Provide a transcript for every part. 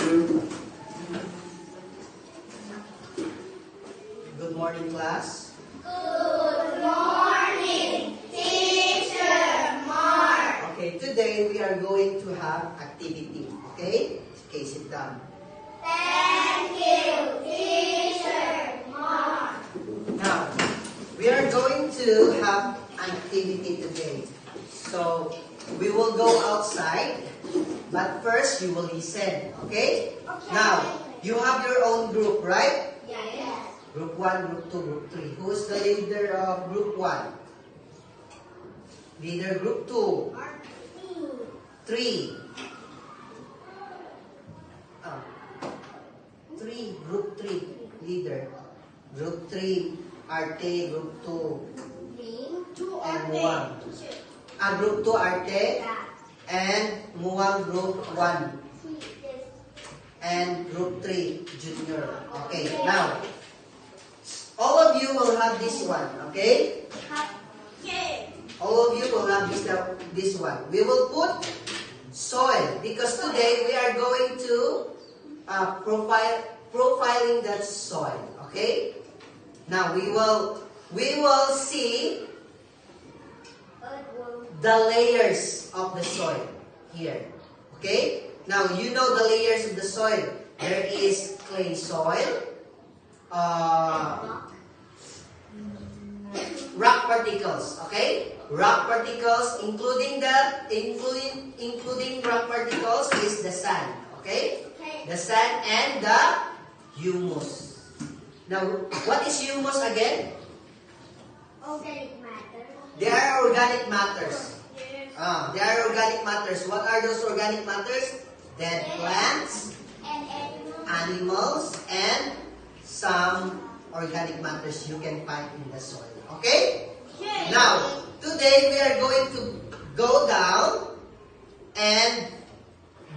Good morning, class. Good morning, Teacher Mark. Okay, today we are going to have activity. Okay? Okay, sit down. Thank you, Teacher Mark. Now, we are going to have an activity today. So, we will go outside, but first you will listen. Okay? Now, you have your own group, right? Yes. Group 1, Group 2, Group 3. Who is the leader of Group 1? Leader Group 2. 3. 3. Group 3. Leader. Group 3. Arte. Group 2. And Muang. Group 2 Arte. And Muang Group 1. And Group 3 Junior. Okay, now, all of you will have this one, okay? All of you will have this one. We will put soil because today we are going to profiling that soil, okay? Now we will see the layers of the soil here, okay? Now you know the layers of the soil. There is clay soil, rock particles, okay? Rock particles, including rock particles is the sand, okay? The sand and the humus. Now, what is humus again? Organic matter. They are organic matters. They are organic matters. What are those organic matters? Dead plants, And animals, and some organic matters you can find in the soil. Okay? Now, today we are going to go down and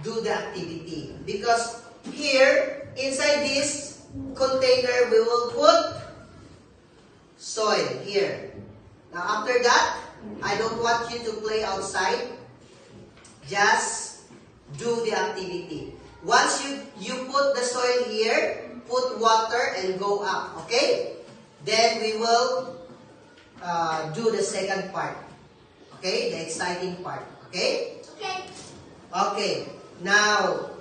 do the activity. Because here, inside this container, we will put soil here. Now, after that, I don't want you to play outside. Just do the activity. Once you put the soil here, put water and go up. Okay? Then we will do the second part. Okay? The exciting part. Okay? Okay. Now,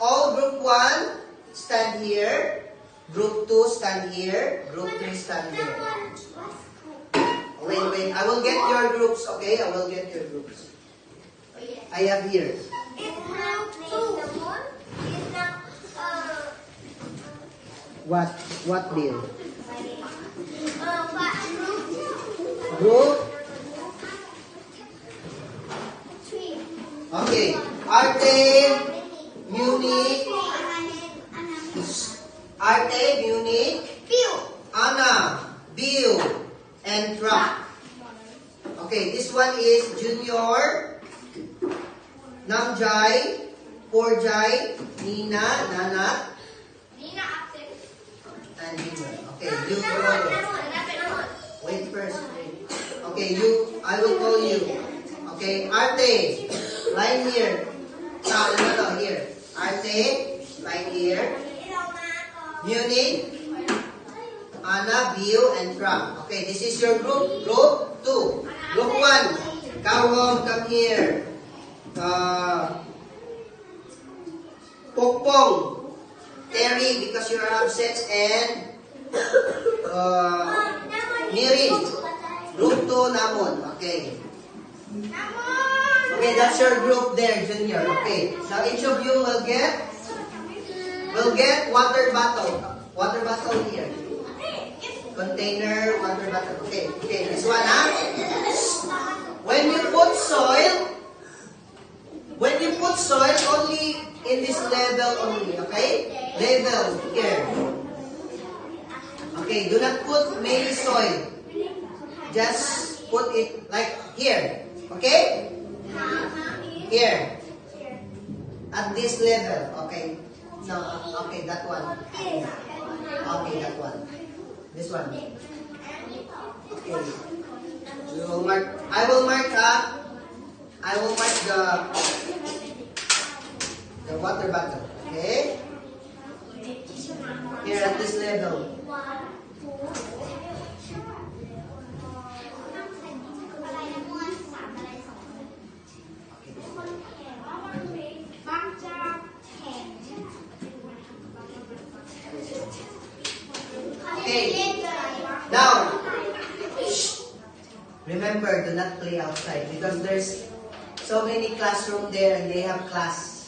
all group 1 stand here. Group 2 stand here. Group 3 stand here. Wait. I will get your groups. Okay? I will get your groups. I have here. What deal? Group? Okay. Arte, Munich, Anna, Bill, and Truck. Okay, this one is Junior, Namjai, Porjai, Nina, Nana, and Junior. Okay, you follow. Wait first. Okay, I will call you. Okay, Arte, line here. No, here. Arte, line here. Munich, Anna, Bill, and Frank. Okay, this is your group. Group 2. Group 1. Come here. Pokpong, Terry, because you are absent, and Mirin. Group 2, Namon. Okay. Okay, that's your group there, Junior. Okay. Now each of you will get water bottle. Water bottle here. Container, water bottle. Okay, this one, When you put soil only in this level only, okay? Level here. Okay, do not put many soil. Just put it like here. Okay? Here. At this level. Okay. No, okay, that one. Okay, that one. This one. Okay. I will mark the The water bottle. Okay? Here at this level. Okay. Now, remember, do not play outside because there's so many classroom there and they have class.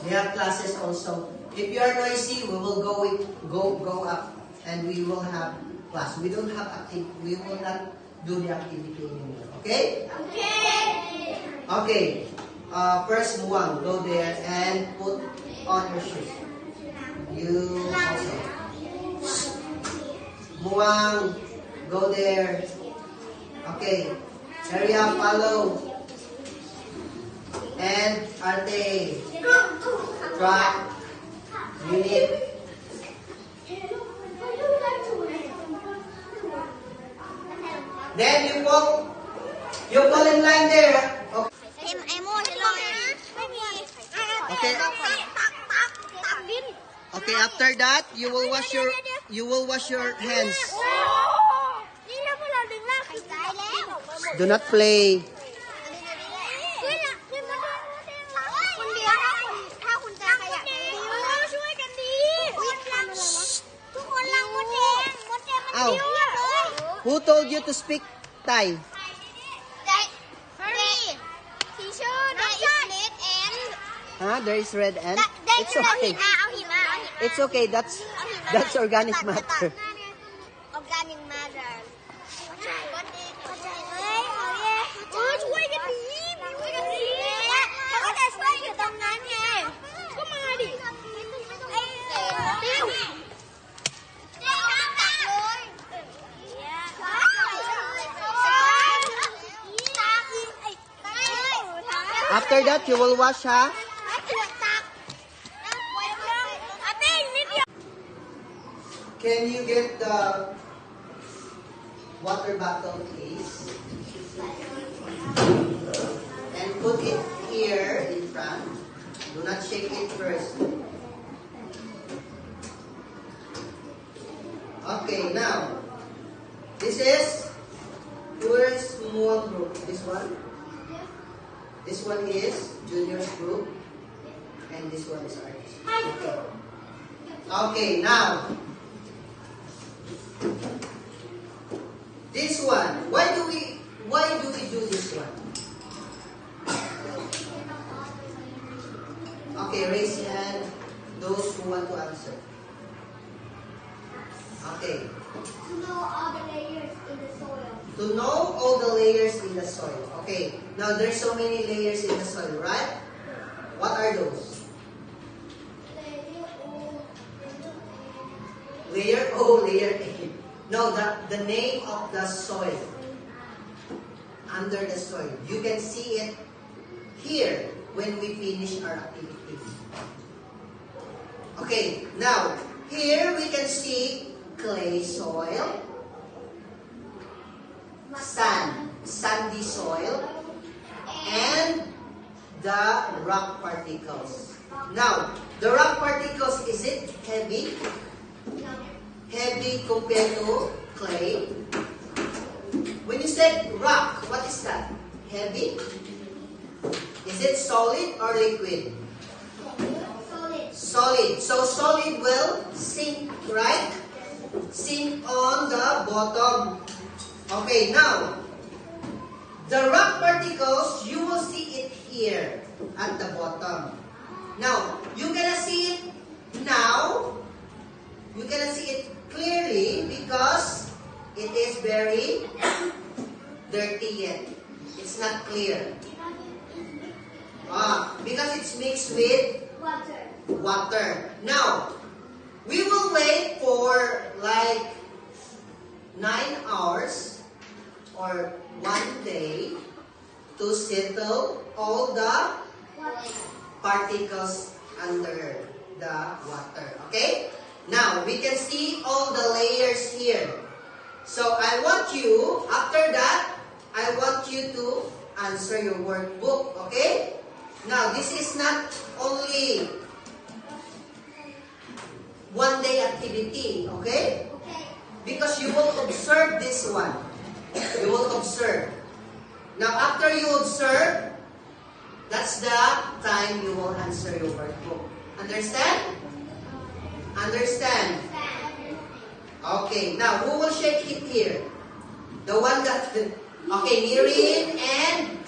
They have classes also. If you are noisy, we will go up and we will have class. We don't have activity. We will not do the activity anymore. Okay? Okay. First, Muang, go there and put on your shoes. You also. Muang, go there. Okay. Area, follow. And Arte, track, unit. Then you fall in line there. Okay. Okay. Okay, after that, you will wash your hands. Do not play. Ow. Who told you to speak Thai? Huh? There is red and? It's okay. It's okay. That's organic matter. Organic matter. After that, you will wash, ha? Can you get the water bottle, please? And put it here in front. Do not shake it first. Okay, now, this is Tourist Muang group. This one. This one is Junior's group. And this one is ours. Okay. Okay, now, this one. Why do we do this one? Okay, raise your hand. Those who want to answer. Okay. To know all the layers in the soil. To know all the layers in the soil. Okay. Now there's so many layers in the soil, right? What are those? Layer O, layer A. No, the name of the soil. Under the soil. You can see it here when we finish our activity. Okay, now, here we can see clay soil, sand, sandy soil, and the rock particles. Now, the rock particles, is it heavy? Heavy compared to clay? When you said rock, what is that? Heavy? Is it solid or liquid? Solid. Solid. So solid will sink, right? Sink on the bottom. Okay, now, the rock particles, you will see it here at the bottom. Now, you're gonna see it now. You're gonna see it clearly because it is very dirty yet. It's not clear. Because it's mixed with water. Now, we will wait for like 9 hours or 1 day to settle all the particles under the water. Okay? Now, we can see all the layers here. So, I want you, after that, I want you to answer your workbook. Okay? Now, this is not only one day activity, okay? Because you will observe this one. You will observe. Now, after you observe, that's the time you will answer your workbook. Understand? Understand? Okay, now, who will shake it here? The one that... Okay, Nirin and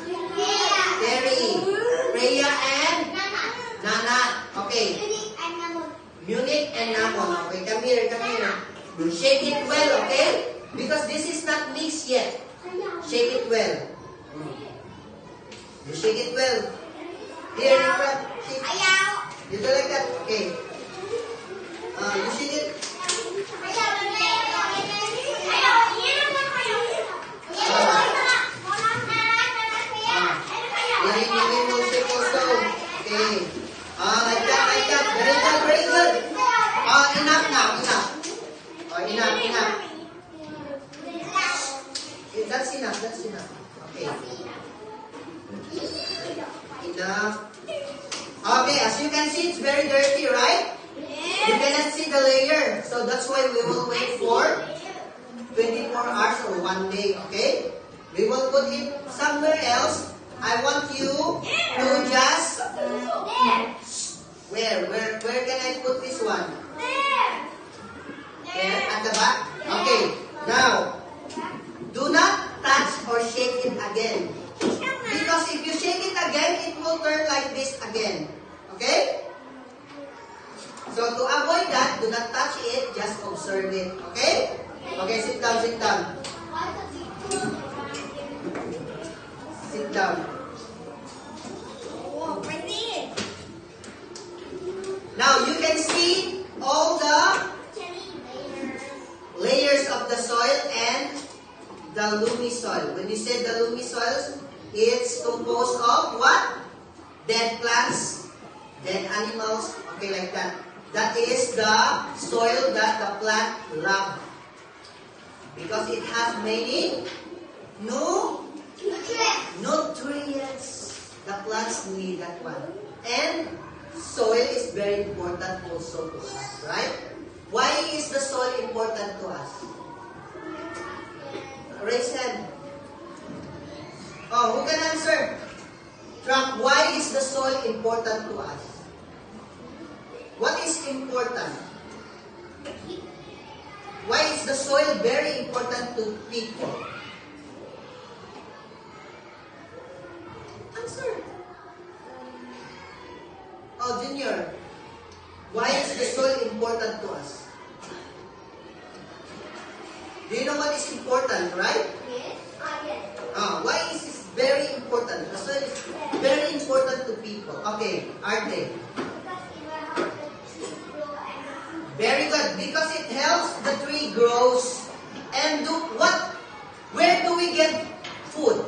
Terry. Freya and Nana. Okay. Munich and Namon. Okay, come here, come here. Shake it well, okay? Because this is not mixed yet. Shake it well. You shake it well. Here, in front. Shake. You do like that. Okay. You shake it. Nirin will shake also. Okay. Like that, like that. Very good, very good. Enough now, enough. Enough, enough. That's enough, that's enough. Okay. Enough. Okay, as you can see, it's very dirty, right? You cannot see the layer. So that's why we will wait for 24 hours or 1 day, okay? We will put it somewhere else. I want you to just... Where can I put this one? There, at the back? Okay, now, do not touch or shake it again. Because if you shake it again, it will turn like this again. Okay? So to avoid that, do not touch it, just observe it. Okay? Okay, sit down, sit down. Sit down. Now you can see all the layers of the soil and the loamy soil. When you say the loamy soils, it's composed of what? Dead plants, dead animals, okay, like that. That is the soil that the plant loves. Because it has many nutrients. The plants need that one. And soil is very important also to us, right? Why is the soil important to us? Raise hand. Oh, who can answer? Trump, why is the soil important to us? What is important? Why is the soil very important to people? Answer. Oh, Junior, why is the soil important to us? Do you know what is important, right? Yes. Why is this very important? The soil is very important to people. Okay, Arte. Very good, because it helps the tree grows and do what? Where do we get food?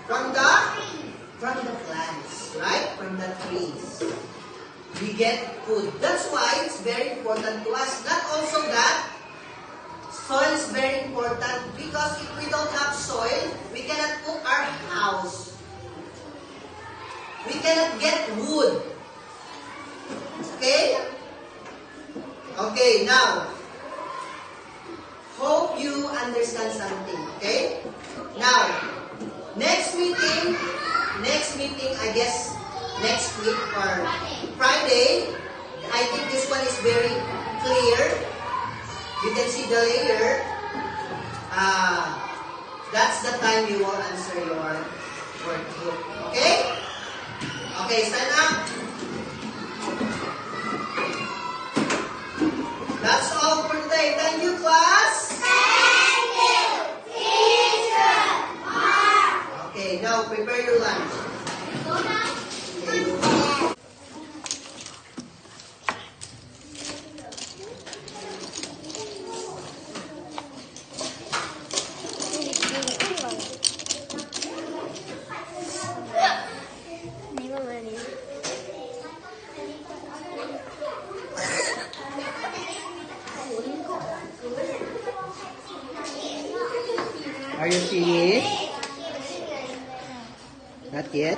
From the plants, right? From the trees. We get food. That's why it's very important to us. Not also that, soil is very important because if we don't have soil, we cannot cook our house. We cannot get wood. Okay? Okay, now, hope you understand something, okay? Now, next meeting, I guess, next week or Friday, I think this one is very clear. You can see the layer. That's the time you will answer your workbook, okay? Okay, stand up. That's all for today. Thank you, class. Thank you, teacher. Okay, now prepare your lunch. Are you finished? Not yet?